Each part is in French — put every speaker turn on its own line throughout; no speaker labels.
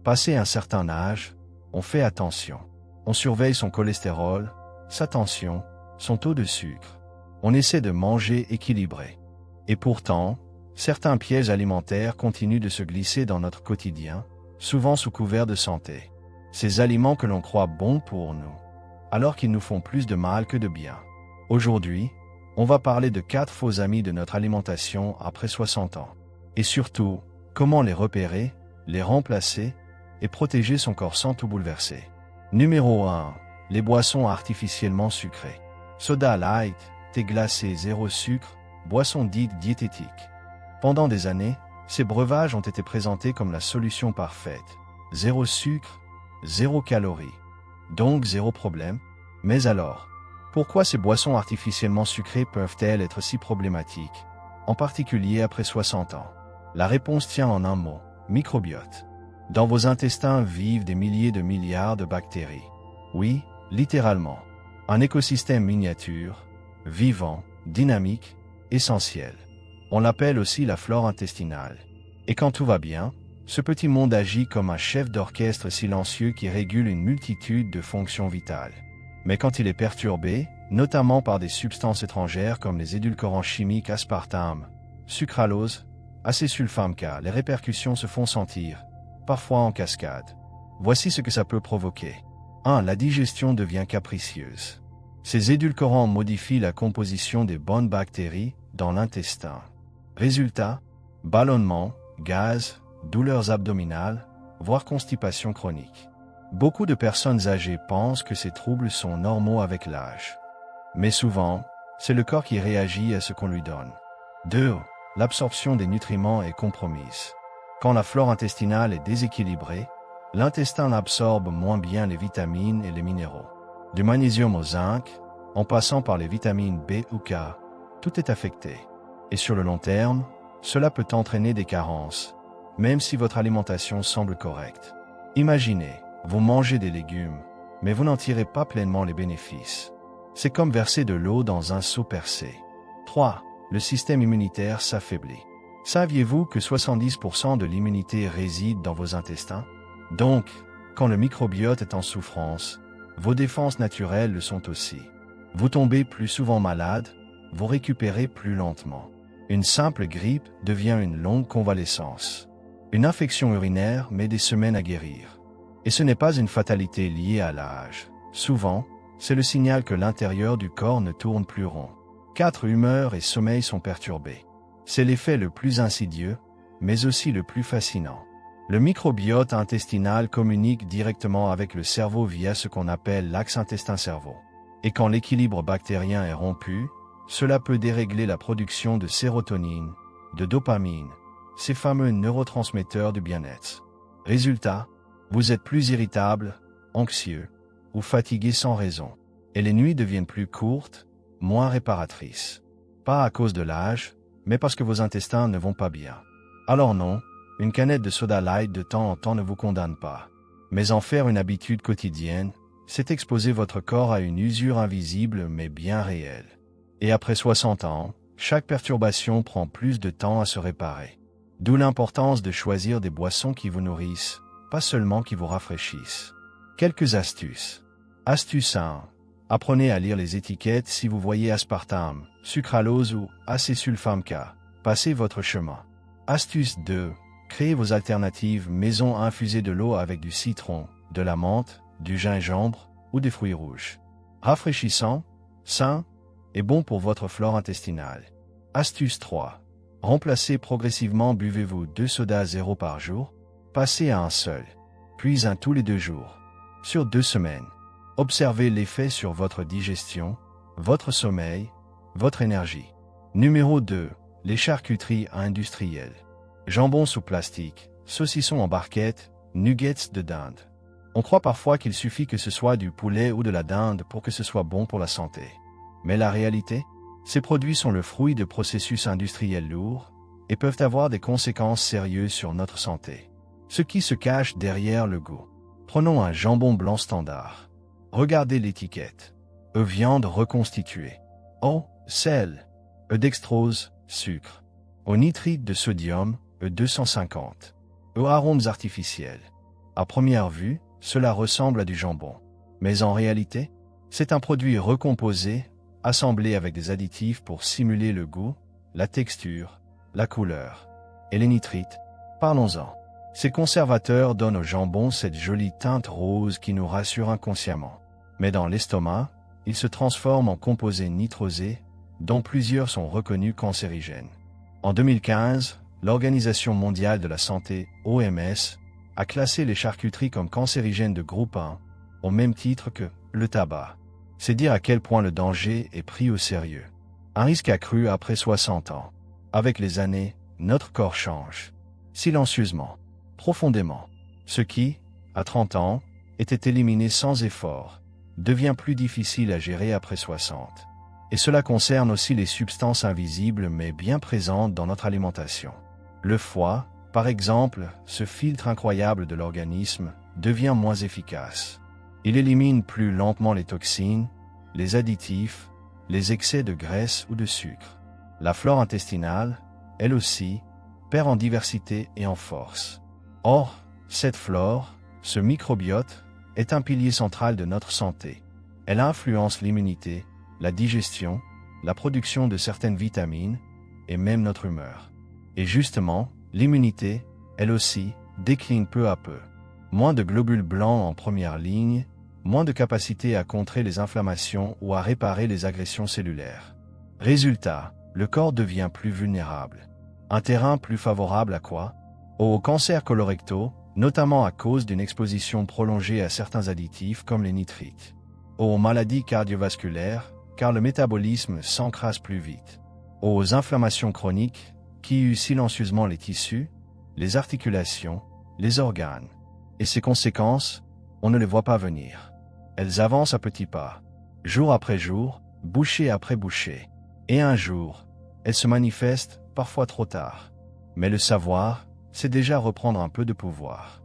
Passé un certain âge, on fait attention. On surveille son cholestérol, sa tension, son taux de sucre. On essaie de manger équilibré. Et pourtant, certains pièges alimentaires continuent de se glisser dans notre quotidien, souvent sous couvert de santé. Ces aliments que l'on croit bons pour nous, alors qu'ils nous font plus de mal que de bien. Aujourd'hui, on va parler de 4 faux amis de notre alimentation après 60 ans. Et surtout, comment les repérer, les remplacer et protéger son corps sans tout bouleverser. Numéro 1. Les boissons artificiellement sucrées. Soda light, thé glacé zéro sucre, boissons dites diététiques. Pendant des années, ces breuvages ont été présentés comme la solution parfaite. Zéro sucre, zéro calories. Donc zéro problème. Mais alors, pourquoi ces boissons artificiellement sucrées peuvent-elles être si problématiques, en particulier après 60 ans? La réponse tient en un mot, microbiote. Dans vos intestins vivent des milliers de milliards de bactéries. Oui, littéralement. Un écosystème miniature, vivant, dynamique, essentiel. On l'appelle aussi la flore intestinale. Et quand tout va bien, ce petit monde agit comme un chef d'orchestre silencieux qui régule une multitude de fonctions vitales. Mais quand il est perturbé, notamment par des substances étrangères comme les édulcorants chimiques aspartame, sucralose, acésulfame K, les répercussions se font sentir, parfois en cascade. Voici ce que ça peut provoquer. 1. La digestion devient capricieuse. Ces édulcorants modifient la composition des bonnes bactéries dans l'intestin. Résultat, ballonnement, gaz, douleurs abdominales, voire constipation chronique. Beaucoup de personnes âgées pensent que ces troubles sont normaux avec l'âge. Mais souvent, c'est le corps qui réagit à ce qu'on lui donne. 2. L'absorption des nutriments est compromise. Quand la flore intestinale est déséquilibrée, l'intestin absorbe moins bien les vitamines et les minéraux. Du magnésium au zinc, en passant par les vitamines B ou K, tout est affecté. Et sur le long terme, cela peut entraîner des carences, même si votre alimentation semble correcte. Imaginez, vous mangez des légumes, mais vous n'en tirez pas pleinement les bénéfices. C'est comme verser de l'eau dans un seau percé. 3. Le système immunitaire s'affaiblit. Saviez-vous que 70% de l'immunité réside dans vos intestins? Donc, quand le microbiote est en souffrance, vos défenses naturelles le sont aussi. Vous tombez plus souvent malade, vous récupérez plus lentement. Une simple grippe devient une longue convalescence. Une infection urinaire met des semaines à guérir. Et ce n'est pas une fatalité liée à l'âge. Souvent, c'est le signal que l'intérieur du corps ne tourne plus rond. 4. Humeur et sommeil sont perturbés. C'est l'effet le plus insidieux, mais aussi le plus fascinant. Le microbiote intestinal communique directement avec le cerveau via ce qu'on appelle l'axe intestin-cerveau. Et quand l'équilibre bactérien est rompu, cela peut dérégler la production de sérotonine, de dopamine, ces fameux neurotransmetteurs du bien-être. Résultat, vous êtes plus irritable, anxieux ou fatigué sans raison. Et les nuits deviennent plus courtes, moins réparatrices. Pas à cause de l'âge, mais parce que vos intestins ne vont pas bien. Alors non, une canette de soda light de temps en temps ne vous condamne pas. Mais en faire une habitude quotidienne, c'est exposer votre corps à une usure invisible mais bien réelle. Et après 60 ans, chaque perturbation prend plus de temps à se réparer. D'où l'importance de choisir des boissons qui vous nourrissent, pas seulement qui vous rafraîchissent. Quelques astuces. Astuce 1. Apprenez à lire les étiquettes si vous voyez aspartame, sucralose ou acésulfame K. Passez votre chemin. Astuce 2. Créez vos alternatives maison infusées de l'eau avec du citron, de la menthe, du gingembre ou des fruits rouges. Rafraîchissant, sain et bon pour votre flore intestinale. Astuce 3. Remplacez progressivement, buvez-vous 2 sodas zéro par jour, passez à un seul, puis un tous les 2 jours. Sur 2 semaines, observez l'effet sur votre digestion, votre sommeil, votre énergie. Numéro 2. Les charcuteries industrielles. Jambon sous plastique, saucisson en barquette, nuggets de dinde. On croit parfois qu'il suffit que ce soit du poulet ou de la dinde pour que ce soit bon pour la santé. Mais la réalité, ces produits sont le fruit de processus industriels lourds et peuvent avoir des conséquences sérieuses sur notre santé. Ce qui se cache derrière le goût. Prenons un jambon blanc standard. Regardez l'étiquette. Viande reconstituée. O, sel. Dextrose, sucre. Au nitrite de sodium, E250. Arômes artificiels. À première vue, cela ressemble à du jambon. Mais en réalité, c'est un produit recomposé, assemblé avec des additifs pour simuler le goût, la texture, la couleur. Et les nitrites, parlons-en. Ces conservateurs donnent au jambon cette jolie teinte rose qui nous rassure inconsciemment. Mais dans l'estomac, ils se transforment en composés nitrosés, dont plusieurs sont reconnus cancérigènes. En 2015, l'Organisation mondiale de la santé, OMS, a classé les charcuteries comme cancérigènes de groupe 1, au même titre que le tabac. C'est dire à quel point le danger est pris au sérieux. Un risque accru après 60 ans. Avec les années, notre corps change. Silencieusement, profondément. Ce qui, à 30 ans, était éliminé sans effort, devient plus difficile à gérer après 60. Et cela concerne aussi les substances invisibles mais bien présentes dans notre alimentation. Le foie, par exemple, ce filtre incroyable de l'organisme, devient moins efficace. Il élimine plus lentement les toxines, les additifs, les excès de graisse ou de sucre. La flore intestinale, elle aussi, perd en diversité et en force. Or, cette flore, ce microbiote, est un pilier central de notre santé. Elle influence l'immunité, la digestion, la production de certaines vitamines et même notre humeur. Et justement, l'immunité, elle aussi, décline peu à peu. Moins de globules blancs en première ligne, moins de capacité à contrer les inflammations ou à réparer les agressions cellulaires. Résultat, le corps devient plus vulnérable. Un terrain plus favorable à quoi? Aux cancers colorectaux, notamment à cause d'une exposition prolongée à certains additifs comme les nitrites. Aux maladies cardiovasculaires, car le métabolisme s'encrasse plus vite. Aux inflammations chroniques, qui usent silencieusement les tissus, les articulations, les organes. Et ces conséquences, on ne les voit pas venir. Elles avancent à petits pas, jour après jour, bouchée après bouchée. Et un jour, elles se manifestent, parfois trop tard. Mais le savoir, c'est déjà reprendre un peu de pouvoir.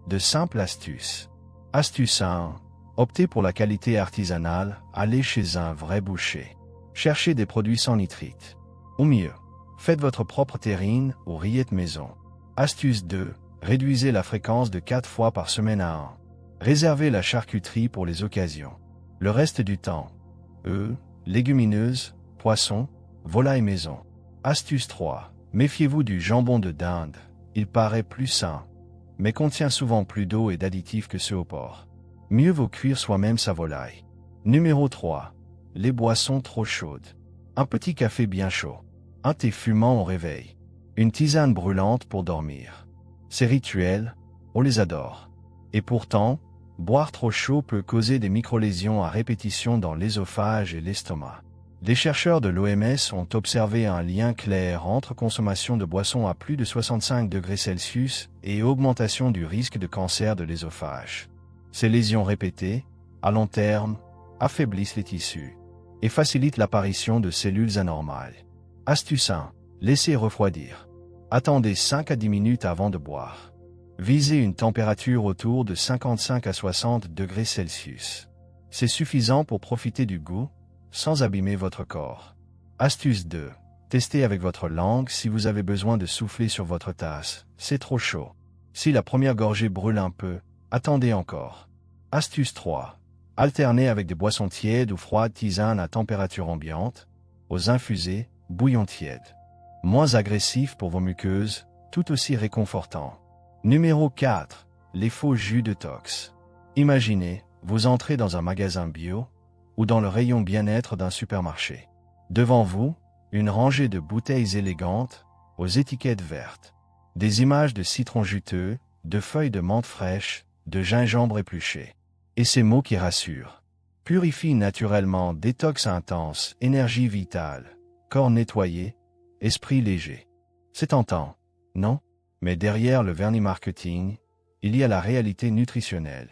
De simples astuces. Astuce 1. Optez pour la qualité artisanale, allez chez un vrai boucher. Cherchez des produits sans nitrite. Ou mieux, faites votre propre terrine ou rillette maison. Astuce 2. Réduisez la fréquence de 4 fois par semaine à 1. Réservez la charcuterie pour les occasions. Le reste du temps, légumineuses, poissons, volailles maison. Astuce 3. Méfiez-vous du jambon de dinde. Il paraît plus sain, mais contient souvent plus d'eau et d'additifs que ceux au porc. Mieux vaut cuire soi-même sa volaille. Numéro 3. Les boissons trop chaudes. Un petit café bien chaud. Un thé fumant au réveil. Une tisane brûlante pour dormir. Ces rituels, on les adore. Et pourtant, boire trop chaud peut causer des microlésions à répétition dans l'ésophage et l'estomac. Les chercheurs de l'OMS ont observé un lien clair entre consommation de boissons à plus de 65 degrés Celsius et augmentation du risque de cancer de l'ésophage. Ces lésions répétées, à long terme, affaiblissent les tissus et facilitent l'apparition de cellules anormales. Astuce 1. Laissez refroidir. Attendez 5 à 10 minutes avant de boire. Visez une température autour de 55 à 60 degrés Celsius. C'est suffisant pour profiter du goût, sans abîmer votre corps. Astuce 2. Testez avec votre langue si vous avez besoin de souffler sur votre tasse. C'est trop chaud. Si la première gorgée brûle un peu, attendez encore. Astuce 3. Alternez avec des boissons tièdes ou froides, tisanes à température ambiante, aux infusés, bouillons tièdes. Moins agressifs pour vos muqueuses, tout aussi réconfortants. Numéro 4. Les faux jus de tox. Imaginez, vous entrez dans un magasin bio, ou dans le rayon bien-être d'un supermarché. Devant vous, une rangée de bouteilles élégantes, aux étiquettes vertes. Des images de citron juteux, de feuilles de menthe fraîche, de gingembre épluché. Et ces mots qui rassurent. Purifie naturellement, détox intense, énergie vitale, corps nettoyé, esprit léger. C'est tentant, non? Mais derrière le vernis marketing, il y a la réalité nutritionnelle.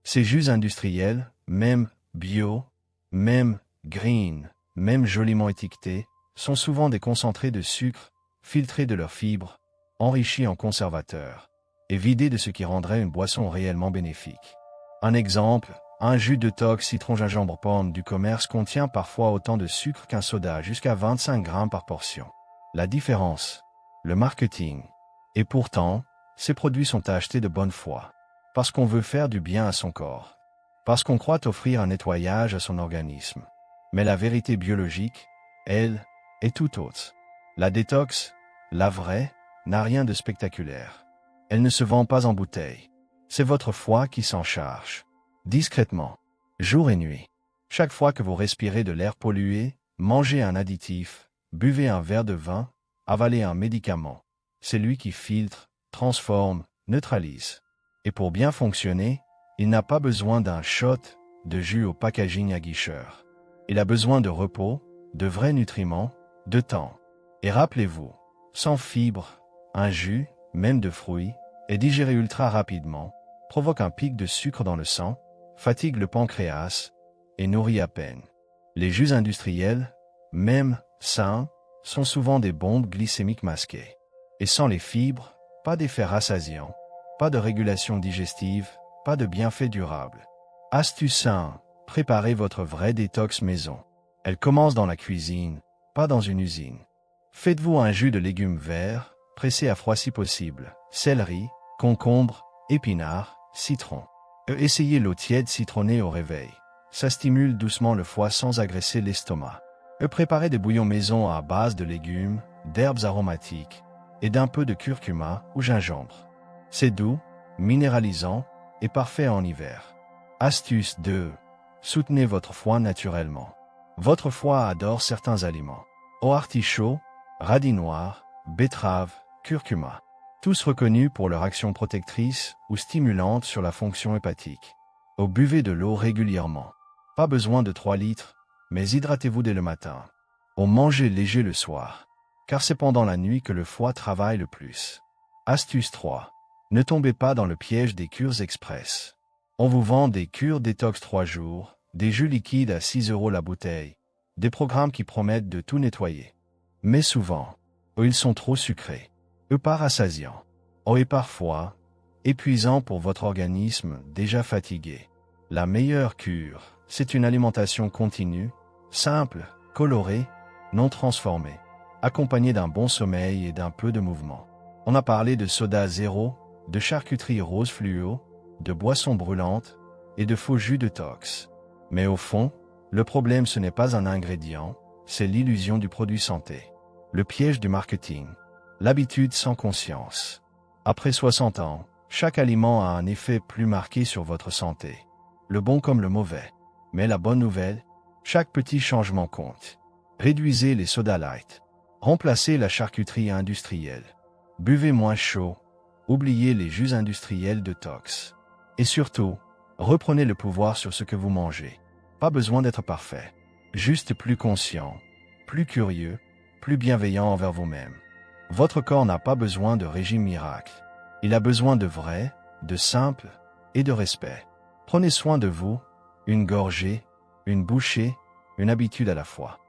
Ces jus industriels, même bio, même green, même joliment étiquetés, sont souvent des concentrés de sucre, filtrés de leurs fibres, enrichis en conservateurs, et vidés de ce qui rendrait une boisson réellement bénéfique. Un exemple, un jus de tox citron-gingembre-pomme du commerce contient parfois autant de sucre qu'un soda, jusqu'à 25 grammes par portion. La différence, le marketing. Et pourtant, ces produits sont achetés de bonne foi. parce qu'on veut faire du bien à son corps, parce qu'on croit offrir un nettoyage à son organisme. Mais la vérité biologique, elle, est tout autre. La détox, la vraie, n'a rien de spectaculaire. Elle ne se vend pas en bouteille. C'est votre foie qui s'en charge. Discrètement, jour et nuit. Chaque fois que vous respirez de l'air pollué, mangez un additif, buvez un verre de vin, avalez un médicament. C'est lui qui filtre, transforme, neutralise. Et pour bien fonctionner, il n'a pas besoin d'un shot de jus au packaging aguicheur. Il a besoin de repos, de vrais nutriments, de temps. Et rappelez-vous, sans fibres, un jus, même de fruits, est digéré ultra rapidement, provoque un pic de sucre dans le sang, fatigue le pancréas et nourrit à peine. Les jus industriels, même sains, sont souvent des bombes glycémiques masquées. Et sans les fibres, pas d'effet rassasiant, pas de régulation digestive, pas de bienfaits durables. Astuce simple, préparez votre vraie détox maison. Elle commence dans la cuisine, pas dans une usine. Faites-vous un jus de légumes verts, pressé à froid si possible, céleri, concombre, épinards, citron. Essayez l'eau tiède citronnée au réveil. Ça stimule doucement le foie sans agresser l'estomac. Préparez des bouillons maison à base de légumes, d'herbes aromatiques et d'un peu de curcuma ou gingembre. C'est doux, minéralisant et parfait en hiver. Astuce 2. Soutenez votre foie naturellement. Votre foie adore certains aliments. Artichaut, radis noir, betterave, curcuma. Tous reconnus pour leur action protectrice ou stimulante sur la fonction hépatique. Buvez de l'eau régulièrement. Pas besoin de 3 litres, mais hydratez-vous dès le matin. Mangez léger le soir, car c'est pendant la nuit que le foie travaille le plus. Astuce 3. Ne tombez pas dans le piège des cures express. On vous vend des cures détox 3 jours, des jus liquides à 6 € la bouteille, des programmes qui promettent de tout nettoyer. Mais souvent, ils sont trop sucrés, pas rassasiants, et parfois épuisants pour votre organisme déjà fatigué. La meilleure cure, c'est une alimentation continue, simple, colorée, non transformée, accompagnée d'un bon sommeil et d'un peu de mouvement. On a parlé de soda zéro, de charcuterie rose fluo, de boissons brûlantes et de faux jus de tox. Mais au fond, le problème ce n'est pas un ingrédient, c'est l'illusion du produit santé. Le piège du marketing. L'habitude sans conscience. Après 60 ans, chaque aliment a un effet plus marqué sur votre santé. Le bon comme le mauvais. Mais la bonne nouvelle, chaque petit changement compte. Réduisez les sodas light. Remplacez la charcuterie industrielle. Buvez moins chaud. Oubliez les jus industriels de tox. Et surtout, reprenez le pouvoir sur ce que vous mangez. Pas besoin d'être parfait. Juste plus conscient, plus curieux, plus bienveillant envers vous-même. Votre corps n'a pas besoin de régime miracle. Il a besoin de vrai, de simple et de respect. Prenez soin de vous, une gorgée, une bouchée, une habitude à la fois.